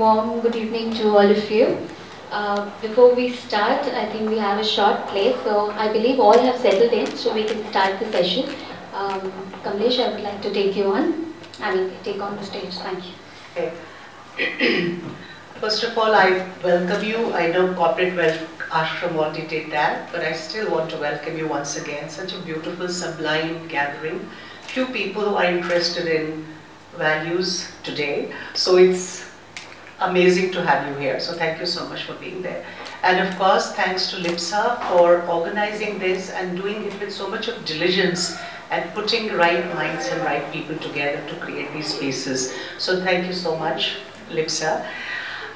warm good evening to all of you. Before we start, I think we have a short play, so I believe all have settled in, so we can start the session. Kamlesh, I would like to take you on. Take on the stage. Thank you. Okay. First of all, I welcome you. I know corporate Ashram already did that, but I still want to welcome you once again. Such a beautiful, sublime gathering. Few people who are interested in values today, so it's amazing to have you here. So thank you so much for being there. And of course, thanks to LIPSA for organizing this and doing it with so much of diligence and putting right minds and right people together to create these spaces. So thank you so much, LIPSA.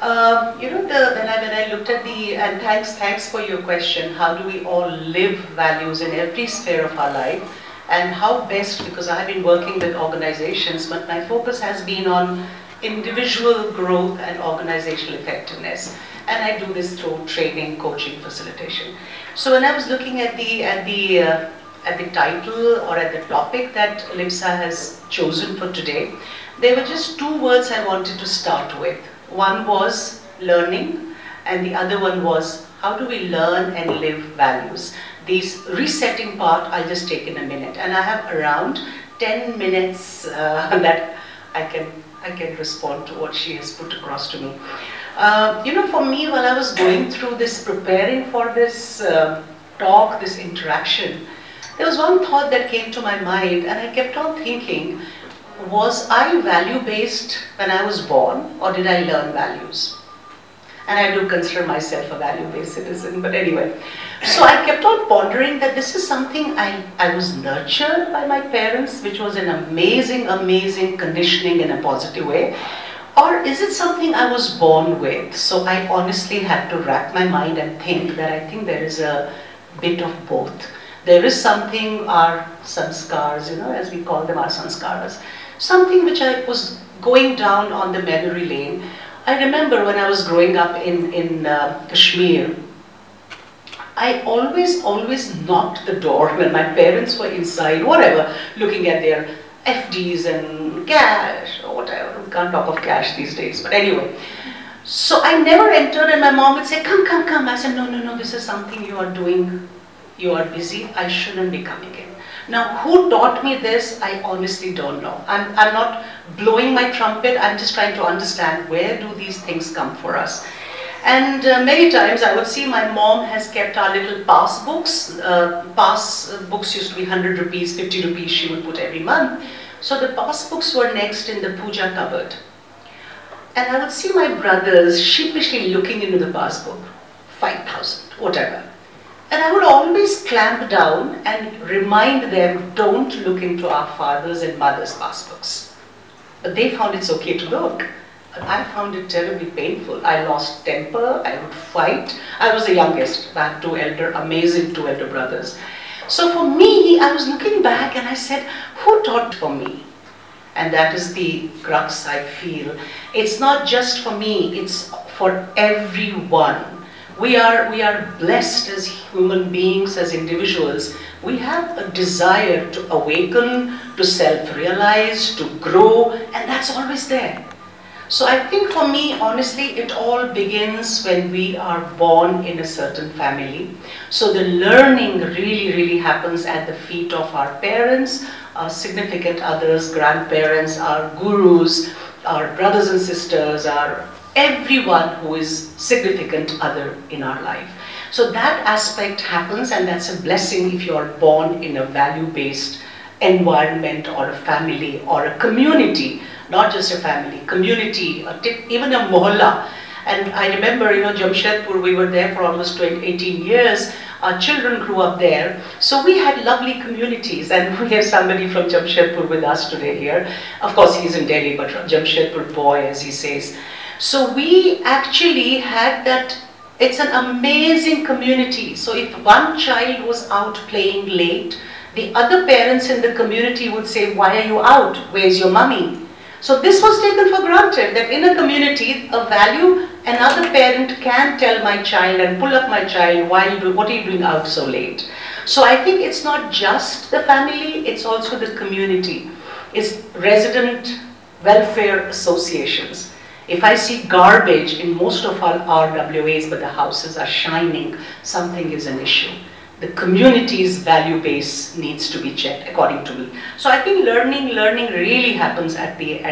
When I looked at and thanks for your question, how do we all live values in every sphere of our life, and how best, because I have been working with organizations, but my focus has been on individual growth and organizational effectiveness, and I do this through training, coaching, facilitation. So when I was looking at the title or at the topic that LIPSA has chosen for today, there were just two words I wanted to start with. One was learning, and the other one was how do we learn and live values. This resetting part I'll just take in a minute, and I have around 10 minutes that I can respond to what she has put across to me. For me, while I was going through this, preparing for this talk, this interaction, there was one thought that came to my mind, and I kept on thinking, was I value-based when I was born, or did I learn values? And I do consider myself a value-based citizen, but anyway. So I kept on pondering that this is something I was nurtured by my parents, which was an amazing, amazing conditioning in a positive way. Or is it something I was born with? So I honestly had to rack my mind and think that I think there is a bit of both. There is something, our sanskars, as we call them, our sanskaras, something which I was going down on the memory lane. I remember when I was growing up in Kashmir, I always knocked the door when my parents were inside, whatever, looking at their FDs and cash or whatever. We can't talk of cash these days, but anyway. So I never entered, and my mom would say, come, come, come. I said, no, this is something you are doing. You are busy. I shouldn't be coming in. Now, who taught me this? I honestly don't know. I'm not blowing my trumpet. I'm just trying to understand where do these things come for us. And many times I would see my mom has kept our little pass books. Pass books used to be 100 rupees, 50 rupees she would put every month. So the pass books were next in the puja cupboard. And I would see my brothers sheepishly looking into the pass book, 5,000, whatever. And I would always clamp down and remind them, don't look into our fathers and mothers' passbooks. But they found it's okay to look. But I found it terribly painful. I lost temper, I would fight. I was the youngest. I had amazing two elder brothers. So for me, I was looking back and I said, who taught for me? And that is the crux I feel. It's not just for me, it's for everyone. We are blessed as human beings, as individuals. We have a desire to awaken, to self-realize, to grow, and that's always there. So I think for me, honestly, it all begins when we are born in a certain family. So the learning really happens at the feet of our parents, our significant others, grandparents, our gurus, our brothers and sisters, everyone who is significant other in our life. So that aspect happens, and that's a blessing if you are born in a value-based environment or a family or a community, not just a family, community, even a mohalla. And I remember, Jamshedpur, we were there for almost 18 years. Our children grew up there. So we had lovely communities, and we have somebody from Jamshedpur with us today here. Of course, he's in Delhi, but Jamshedpur boy, as he says. So we actually had that, it's an amazing community. So if one child was out playing late, the other parents in the community would say, why are you out? Where's your mommy? So this was taken for granted, that in a community, a value, another parent can tell my child and pull up my child, what are you doing out so late? So I think it's not just the family, it's also the community. It's resident welfare associations. If I see garbage in most of our RWAs, but the houses are shining, something is an issue. The community's value base needs to be checked, according to me. So I think learning really happens at the